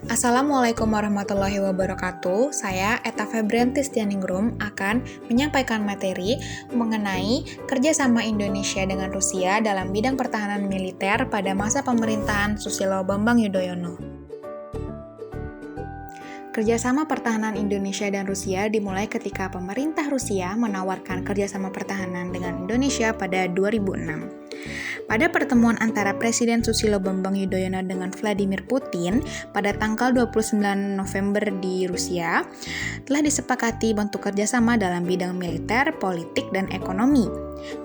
Assalamualaikum warahmatullahi wabarakatuh. Saya Eta Febriantis Tianingrum akan menyampaikan materi mengenai kerjasama Indonesia dengan Rusia dalam bidang pertahanan militer pada masa pemerintahan Susilo Bambang Yudhoyono. Kerjasama pertahanan Indonesia dan Rusia dimulai ketika pemerintah Rusia menawarkan kerjasama pertahanan dengan Indonesia pada 2006. Pada pertemuan antara Presiden Susilo Bambang Yudhoyono dengan Vladimir Putin pada tanggal 29 November di Rusia, telah disepakati bentuk kerjasama dalam bidang militer, politik, dan ekonomi.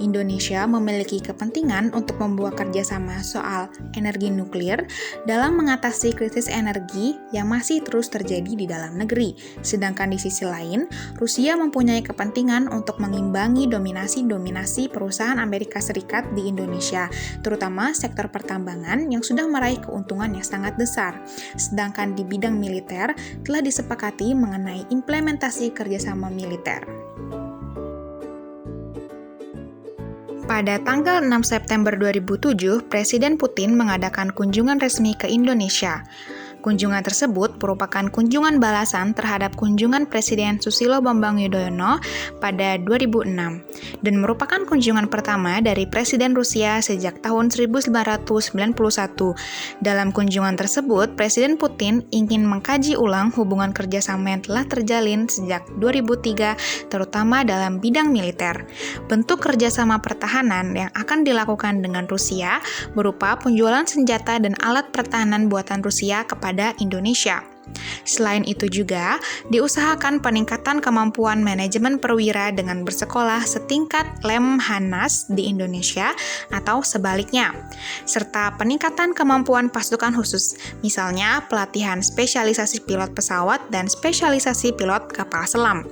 Indonesia memiliki kepentingan untuk membuat kerjasama soal energi nuklir dalam mengatasi krisis energi yang masih terus terjadi di dalam negeri. Sedangkan di sisi lain, Rusia mempunyai kepentingan untuk mengimbangi dominasi perusahaan Amerika Serikat di Indonesia, terutama sektor pertambangan yang sudah meraih keuntungan yang sangat besar. Sedangkan di bidang militer telah disepakati mengenai implementasi kerjasama militer. Pada tanggal 6 September 2007, Presiden Putin mengadakan kunjungan resmi ke Indonesia. Kunjungan tersebut merupakan kunjungan balasan terhadap kunjungan Presiden Susilo Bambang Yudhoyono pada 2006 dan merupakan kunjungan pertama dari Presiden Rusia sejak tahun 1991. Dalam kunjungan tersebut, Presiden Putin ingin mengkaji ulang hubungan kerjasama yang telah terjalin sejak 2003, terutama dalam bidang militer. Bentuk kerjasama pertahanan yang akan dilakukan dengan Rusia berupa penjualan senjata dan alat pertahanan buatan Rusia kepada Indonesia. Selain itu juga, diusahakan peningkatan kemampuan manajemen perwira dengan bersekolah setingkat Lemhanas di Indonesia atau sebaliknya, serta peningkatan kemampuan pasukan khusus, misalnya pelatihan spesialisasi pilot pesawat dan spesialisasi pilot kapal selam.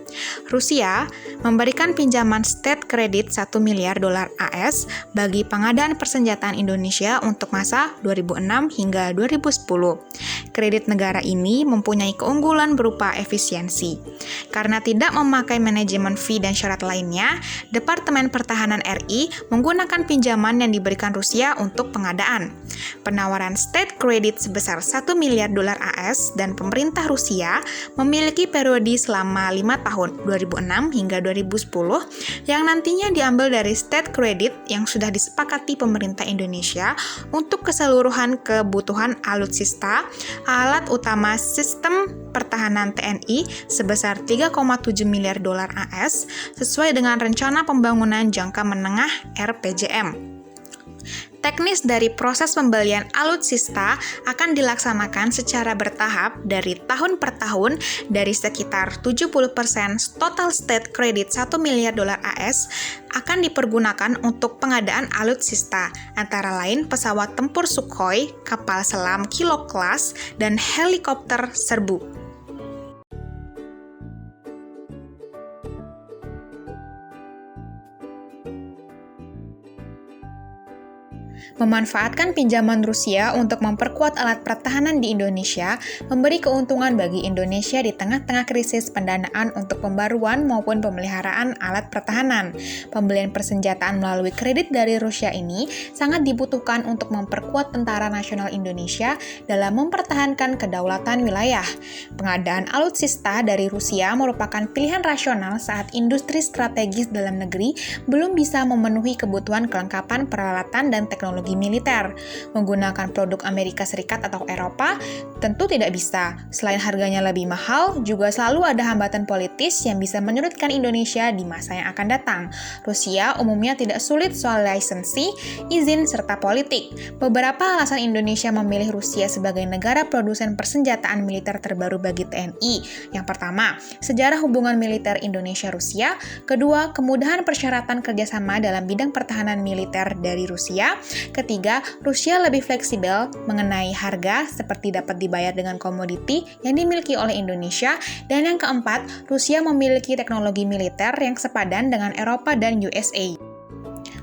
Rusia memberikan pinjaman state credit 1 miliar dolar AS bagi pengadaan persenjataan Indonesia untuk masa 2006 hingga 2010. Kredit negara ini mempunyai keunggulan berupa efisiensi. Karena tidak memakai manajemen fee dan syarat lainnya, Departemen Pertahanan RI menggunakan pinjaman yang diberikan Rusia untuk pengadaan. Penawaran state credit sebesar 1 miliar dolar AS dan pemerintah Rusia memiliki periode selama 5 tahun, 2006 hingga 2010, yang nantinya diambil dari state credit yang sudah disepakati pemerintah Indonesia untuk keseluruhan kebutuhan alutsista, alat utama sistem pertahanan TNI sebesar 3,7 miliar dolar AS sesuai dengan rencana pembangunan jangka menengah RPJM. Teknis dari proses pembelian alutsista akan dilaksanakan secara bertahap dari tahun per tahun dari sekitar 70% total state credit 1 miliar dolar AS akan dipergunakan untuk pengadaan alutsista, antara lain pesawat tempur Sukhoi, kapal selam Kilo Class, dan helikopter serbu. Memanfaatkan pinjaman Rusia untuk memperkuat alat pertahanan di Indonesia memberi keuntungan bagi Indonesia di tengah-tengah krisis pendanaan untuk pembaruan maupun pemeliharaan alat pertahanan. Pembelian persenjataan melalui kredit dari Rusia ini sangat dibutuhkan untuk memperkuat Tentara Nasional Indonesia dalam mempertahankan kedaulatan wilayah. Pengadaan alutsista dari Rusia merupakan pilihan rasional saat industri strategis dalam negeri belum bisa memenuhi kebutuhan kelengkapan peralatan dan teknologi militer. Menggunakan produk Amerika Serikat atau Eropa tentu tidak bisa. Selain harganya lebih mahal, juga selalu ada hambatan politis yang bisa menyulitkan Indonesia di masa yang akan datang. Rusia umumnya tidak sulit soal lisensi, izin, serta politik. Beberapa alasan Indonesia memilih Rusia sebagai negara produsen persenjataan militer terbaru bagi TNI. Yang pertama, sejarah hubungan militer Indonesia-Rusia. Kedua, kemudahan persyaratan kerjasama dalam bidang pertahanan militer dari Rusia. Ketiga, Rusia lebih fleksibel mengenai harga seperti dapat dibayar dengan komoditi yang dimiliki oleh Indonesia. Dan yang keempat, Rusia memiliki teknologi militer yang sepadan dengan Eropa dan USA.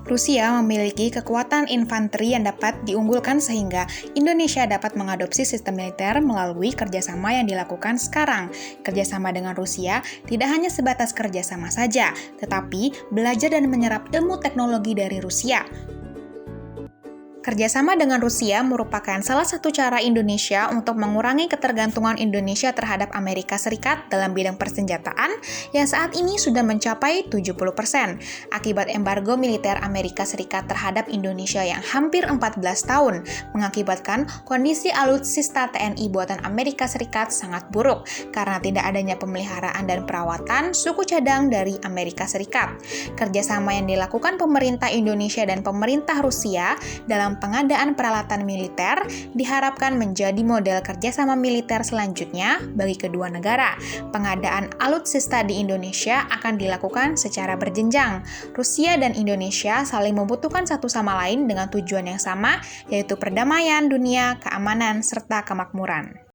Rusia memiliki kekuatan infanteri yang dapat diunggulkan sehingga Indonesia dapat mengadopsi sistem militer melalui kerjasama yang dilakukan sekarang. Kerjasama dengan Rusia tidak hanya sebatas kerjasama saja, tetapi belajar dan menyerap ilmu teknologi dari Rusia. Kerjasama dengan Rusia merupakan salah satu cara Indonesia untuk mengurangi ketergantungan Indonesia terhadap Amerika Serikat dalam bidang persenjataan yang saat ini sudah mencapai 70% akibat embargo militer Amerika Serikat terhadap Indonesia yang hampir 14 tahun, mengakibatkan kondisi alutsista TNI buatan Amerika Serikat sangat buruk karena tidak adanya pemeliharaan dan perawatan suku cadang dari Amerika Serikat. Kerjasama yang dilakukan pemerintah Indonesia dan pemerintah Rusia dalam pengadaan peralatan militer diharapkan menjadi model kerjasama militer selanjutnya bagi kedua negara. Pengadaan alutsista di Indonesia akan dilakukan secara berjenjang. Rusia dan Indonesia saling membutuhkan satu sama lain dengan tujuan yang sama, yaitu perdamaian dunia, keamanan, serta kemakmuran.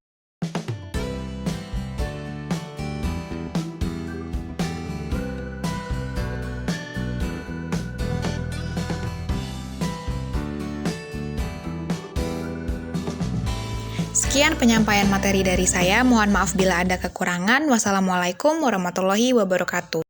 Sekian penyampaian materi dari saya. Mohon maaf bila ada kekurangan. Wassalamualaikum warahmatullahi wabarakatuh.